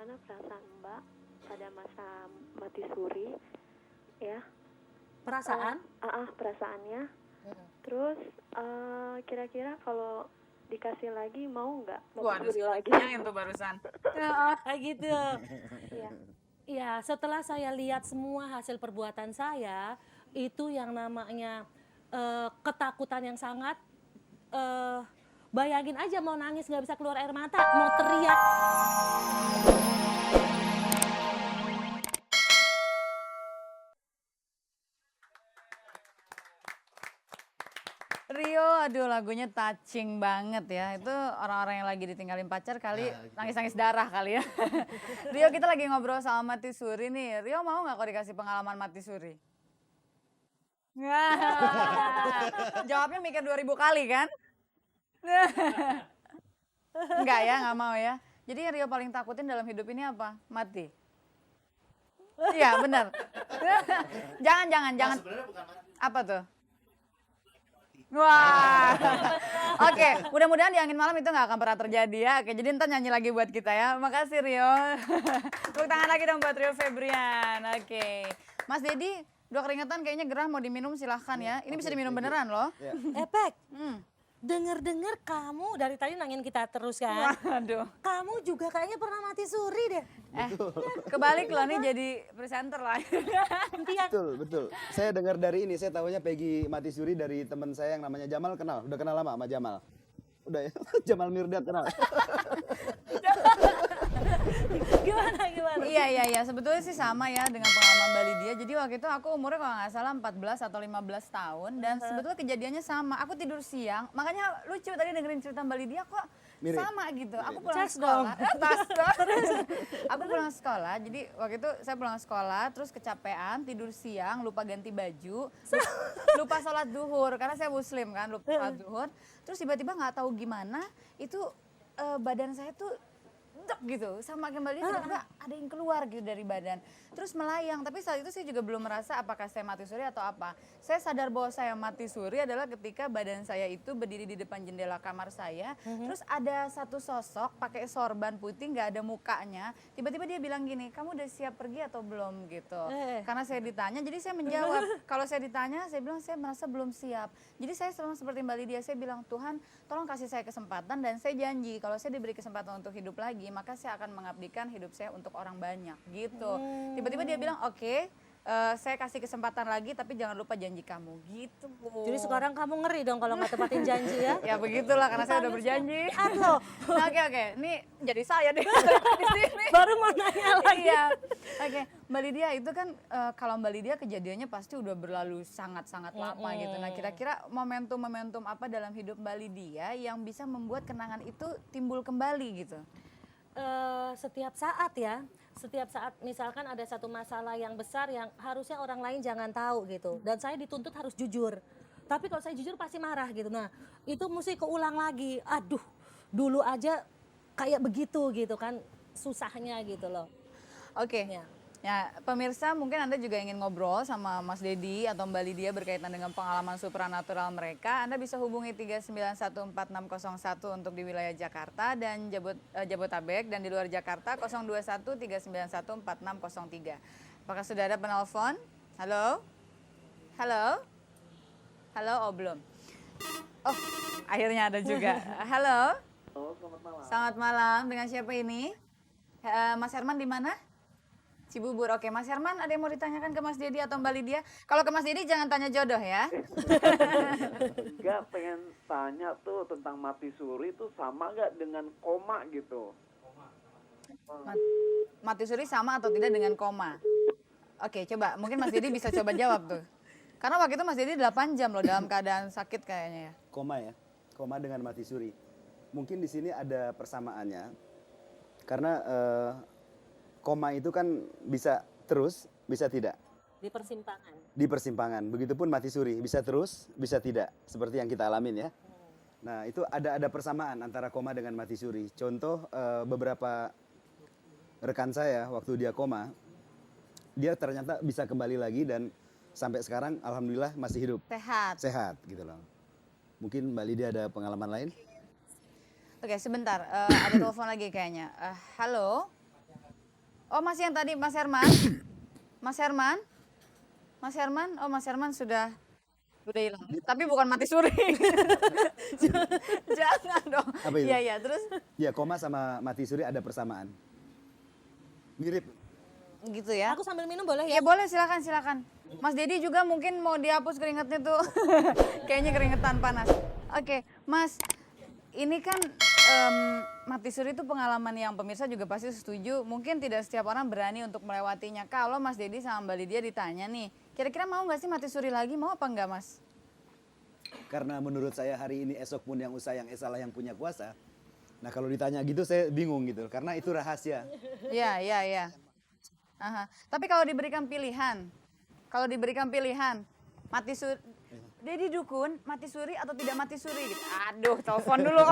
gimana perasaan Mbak pada masa mati suri, ya? Perasaan? Perasaannya. Terus kira-kira kalau dikasih lagi mau nggak? Mau Waduh, suri lagi? yang itu barusan. Kayak gitu. Iya. Ya, setelah saya lihat semua hasil perbuatan saya, itu yang namanya ketakutan yang sangat, bayangin aja mau nangis nggak bisa keluar air mata, mau teriak. Rio, aduh lagunya touching banget ya. Itu orang-orang yang lagi ditinggalin pacar kali nangis-nangis darah kali ya. Rio, kita lagi ngobrol sama mati suri nih. Rio mau nggak kalau dikasih pengalaman mati suri? Jawabnya mikir 2000 kali kan? Enggak ya, nggak mau ya. Jadi yang Rio paling takutin dalam hidup ini apa? Mati. Iya benar. Jangan. Apa tuh? Wah, oke. Mudah-mudahan di angin malam itu nggak akan pernah terjadi ya. Oke, jadi ntar nyanyi lagi buat kita ya. Makasih Rio. Tepuk tangan lagi dong buat Rio Febrian. Oke, Mas Dedi, dua keringetan kayaknya gerah mau diminum silahkan ya. Ini bisa diminum beneran loh. Epek, denger-denger kamu dari tadi nangin kita terus kan? Waduh. Kamu juga kayaknya pernah mati suri deh. Kebalik loh nih jadi presenter lah. Betul. Saya dengar dari ini, saya tahunya Peggy mati suri dari teman saya yang namanya Jamal, udah kenal lama sama Jamal. Udah ya, Jamal Mirdad kenal. Gimana? Iya. Sebetulnya sih sama ya dengan pengalaman Mbak Lydia. Jadi waktu itu aku umurnya kalau nggak salah 14 atau 15 tahun. Dan sebetulnya kejadiannya sama. Aku tidur siang. Makanya lucu tadi dengerin cerita Mbak Lydia kok mirip. sama gitu. Aku pulang Cas sekolah. Aku pulang sekolah. Jadi waktu itu saya pulang sekolah. Terus kecapean, tidur siang, lupa ganti baju. Lupa sholat duhur. Karena saya muslim kan, lupa sholat duhur. Terus tiba-tiba nggak tahu gimana. Itu badan saya tuh dek gitu, sama kembali tiba-tiba ada yang keluar gitu dari badan. Terus melayang, tapi saat itu saya juga belum merasa apakah saya mati suri atau apa. Saya sadar bahwa saya mati suri adalah ketika badan saya itu berdiri di depan jendela kamar saya. Terus ada satu sosok pakai sorban putih, nggak ada mukanya. Tiba-tiba dia bilang gini, kamu udah siap pergi atau belum gitu. Karena saya ditanya, jadi saya menjawab. Kalau saya ditanya, saya bilang saya merasa belum siap. Jadi saya sama seperti Mbak Lydia, saya bilang Tuhan tolong kasih saya kesempatan dan saya janji kalau saya diberi kesempatan untuk hidup lagi, maka saya akan mengabdikan hidup saya untuk orang banyak gitu. Tiba-tiba dia bilang oke, saya kasih kesempatan lagi tapi jangan lupa janji kamu gitu. Jadi sekarang kamu ngeri dong kalau nggak tepatin janji ya? Ya begitulah karena saya udah berjanji. Loh. Oke, ini jadi saya deh di sini. Baru mau nanya lagi. Iya. Oke, Mbak Lydia itu kan kalau Mbak Lydia kejadiannya pasti udah berlalu sangat-sangat lama gitu. Nah, kira-kira momentum-momentum apa dalam hidup Mbak Lydia yang bisa membuat kenangan itu timbul kembali gitu? Setiap saat misalkan ada satu masalah yang besar yang harusnya orang lain jangan tahu gitu, dan saya dituntut harus jujur, tapi kalau saya jujur pasti marah gitu. Nah itu mesti keulang lagi, aduh dulu aja kayak begitu gitu kan, susahnya gitu loh. Oke. Ya, pemirsa mungkin Anda juga ingin ngobrol sama Mas Dedi atau Mbak Lydia berkaitan dengan pengalaman supranatural mereka. Anda bisa hubungi 3914601 untuk di wilayah Jakarta dan Jabotabek, dan di luar Jakarta 021-391-4603. Apakah sudah ada penelpon? Halo? Oh belum. Oh, akhirnya ada juga. Halo? Selamat malam. Selamat malam, dengan siapa ini? Mas Herman di mana? Cibubur. Oke, Mas Herman ada yang mau ditanyakan ke Mas Dedi atau Mbak Lydia? Kalau ke Mas Dedi jangan tanya jodoh ya. Enggak, pengen tanya tuh tentang mati suri itu sama nggak dengan koma gitu? Mati suri sama atau tidak dengan koma? Oke, coba. Mungkin Mas Dedi bisa coba jawab tuh. Karena waktu itu Mas Dedi 8 jam loh dalam keadaan sakit kayaknya ya. Koma dengan mati suri. Mungkin di sini ada persamaannya. Karena koma itu kan bisa terus, bisa tidak. Di persimpangan. Di persimpangan. Begitupun mati suri, bisa terus, bisa tidak. Seperti yang kita alamin ya. Nah itu ada persamaan antara koma dengan mati suri. Contoh beberapa rekan saya waktu dia koma, dia ternyata bisa kembali lagi dan sampai sekarang alhamdulillah masih hidup. Sehat gitu loh. Mungkin Mbak Lydia ada pengalaman lain? Oke, sebentar. Ada telepon lagi kayaknya. Halo? Oh, masih yang tadi Mas Herman? Mas Herman? Mas Herman? Oh, Mas Herman sudah hilang. Tapi bukan mati suri. Jangan dong. Apa itu? Iya, iya, terus Ya, koma sama mati suri ada persamaan. Mirip. gitu ya. Aku sambil minum boleh Ya ya? boleh, silakan silakan. Mas Dedi juga mungkin mau dihapus keringetnya tuh. Kayaknya keringetan panas. Oke, Mas, ini kan mati suri itu pengalaman yang pemirsa juga pasti setuju. Mungkin tidak setiap orang berani untuk melewatinya. Kalau Mas Dedi sama Mbak Lydia ditanya nih, kira-kira mau nggak sih mati suri lagi? Mau apa enggak, Mas? Karena menurut saya hari ini esok pun yang usah yang esalah yang punya kuasa. Nah kalau ditanya gitu saya bingung gitu. Karena itu rahasia. Iya, iya, iya. Aha. Tapi kalau diberikan pilihan, mati suri, Dedi Dukun, mati suri atau tidak mati suri? Gitu. Aduh, telepon dulu.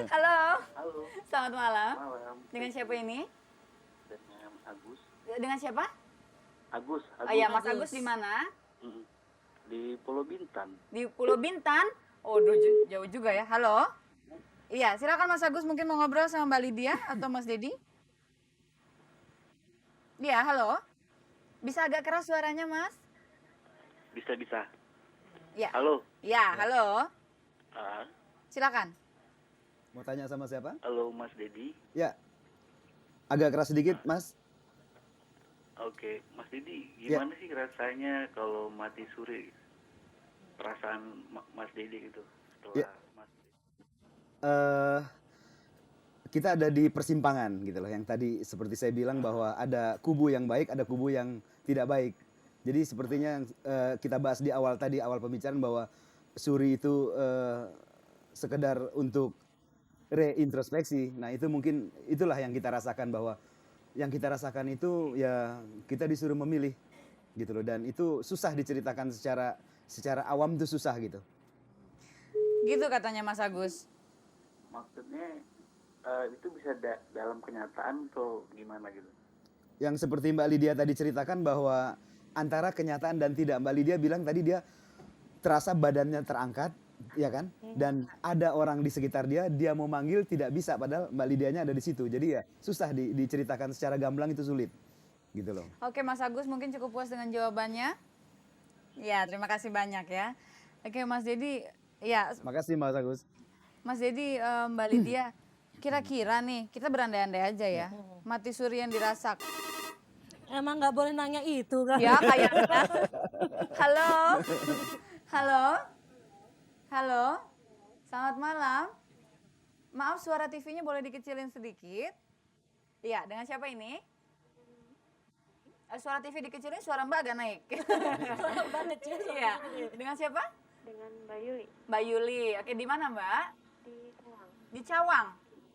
Halo. Halo, Selamat malam. malam. Dengan siapa ini? Dengan Agus. Dengan siapa? Agus. Oh iya, Mas Agus di mana? Mm, di Pulau Bintan. Di Pulau Bintan. Oh, jauh juga ya. Halo. Iya, silakan Mas Agus mungkin mau ngobrol sama Mbak Lydia atau Mas Dedi. Iya, halo. Bisa agak keras suaranya, Mas? Bisa. Iya. Halo. Iya, halo. Ah, Silakan. Mau tanya sama siapa? halo Mas Dedi. Ya. Agak keras sedikit mas. Oke, Mas Dedi, Ya. gimana sih rasanya kalau mati suri? Perasaan Mas Dedi gitu setelah Ya. Mas Kita ada di persimpangan gitu loh. Yang tadi seperti saya bilang bahwa ada kubu yang baik, ada kubu yang tidak baik. Jadi sepertinya kita bahas di awal tadi, awal pembicaraan bahwa suri itu sekedar untuk reintrospeksi. Nah itu mungkin itulah yang kita rasakan bahwa yang kita rasakan itu ya kita disuruh memilih gitu loh. Dan itu susah diceritakan secara awam itu susah gitu. Gitu katanya Mas Agus. maksudnya itu bisa dalam kenyataan atau gimana gitu? Yang seperti Mbak Lydia tadi ceritakan bahwa antara kenyataan dan tidak. Mbak Lydia bilang tadi dia terasa badannya terangkat, ya kan? Dan ada orang di sekitar dia mau manggil tidak bisa padahal Mbak Lydianya ada di situ. Jadi ya susah diceritakan secara gamblang itu sulit. Gitu loh. Oke, Mas Agus mungkin cukup puas dengan jawabannya. Ya, terima kasih banyak ya. Oke, Mas Dedi, ya Makasih Mas Agus. Mas Dedi, Mbak Lydia, kira-kira nih kita berandai-andai aja ya, mati suri yang dirasak. Emang nggak boleh nanya itu kan? Ya kayaknya. Halo, halo, halo. Selamat malam. Maaf suara TV-nya boleh dikecilin sedikit. Iya, dengan siapa ini? Suara TV dikecilin, suara Mbak agak naik. Suara Mbak kecil. Iya. Dengan siapa? Dengan Mbak Yuli Mbak Yuli. Oke, di mana Mbak? di Cawang. Di Cawang.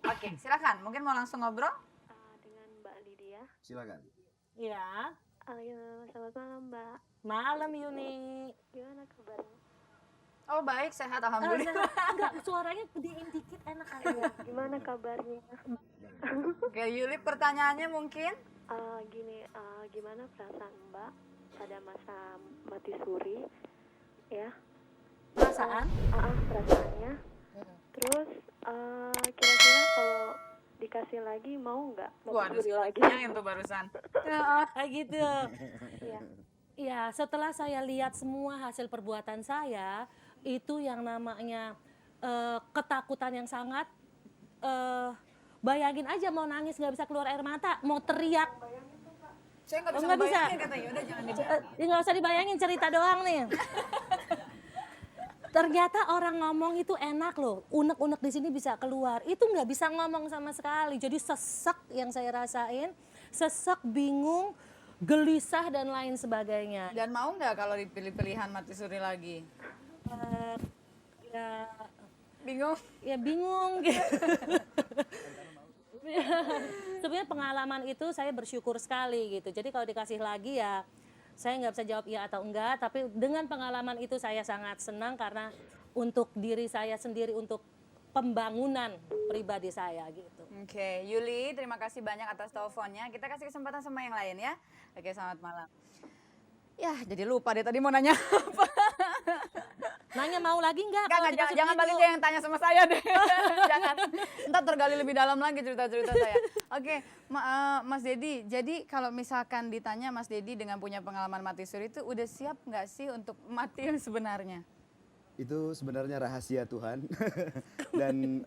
Oke, silakan. Mungkin mau langsung ngobrol? Dengan Mbak Lydia. Silakan. Iya. Ayo, selamat malam Mbak. Malam Yuni. Gimana kabarnya? Oh baik, sehat alhamdulillah. Enggak, suaranya gedein dikit enak kali ya. Gimana kabarnya? Oke, Yuli pertanyaannya mungkin? Gini, gimana perasaan Mbak pada masa mati suri? Ya, Perasaan? perasaannya. Terus kira-kira kalau dikasih lagi mau nggak? Mau Waduh, suri lagi? yang itu barusan. Kayak gitu. Iya. Ya, setelah saya lihat semua hasil perbuatan saya, itu yang namanya ketakutan yang sangat, bayangin aja mau nangis nggak bisa keluar air mata, mau teriak. Saya nggak bisa Nggak bisa. ngebayangin katanya, udah jangan dibayangin. Nggak usah dibayangin, cerita doang nih. Ternyata orang ngomong itu enak loh, unek-unek di sini bisa keluar. Itu nggak bisa ngomong sama sekali, jadi sesek yang saya rasain, sesek, bingung, gelisah dan lain sebagainya. Dan mau nggak kalau dipilih pilihan mati suri lagi? Ya, Bingung? ya bingung gitu. Sebenarnya pengalaman itu saya bersyukur sekali gitu. Jadi kalau dikasih lagi ya saya nggak bisa jawab iya atau enggak. Tapi dengan pengalaman itu saya sangat senang karena untuk diri saya sendiri, untuk pembangunan pribadi saya gitu. Oke, Yuli terima kasih banyak atas teleponnya. Kita kasih kesempatan sama yang lain ya. Oke, selamat malam. Ya, jadi lupa deh tadi mau nanya apa. Nanya mau lagi nggak? Enggak, Kalau dikasih jangan begitu? balik dia yang tanya sama saya deh. Jangan. Ntar tergali lebih dalam lagi cerita-cerita saya. Oke, Mas Dedi, jadi kalau misalkan ditanya Mas Dedi dengan punya pengalaman mati suri itu udah siap nggak sih untuk mati yang sebenarnya? Itu sebenarnya rahasia Tuhan. Dan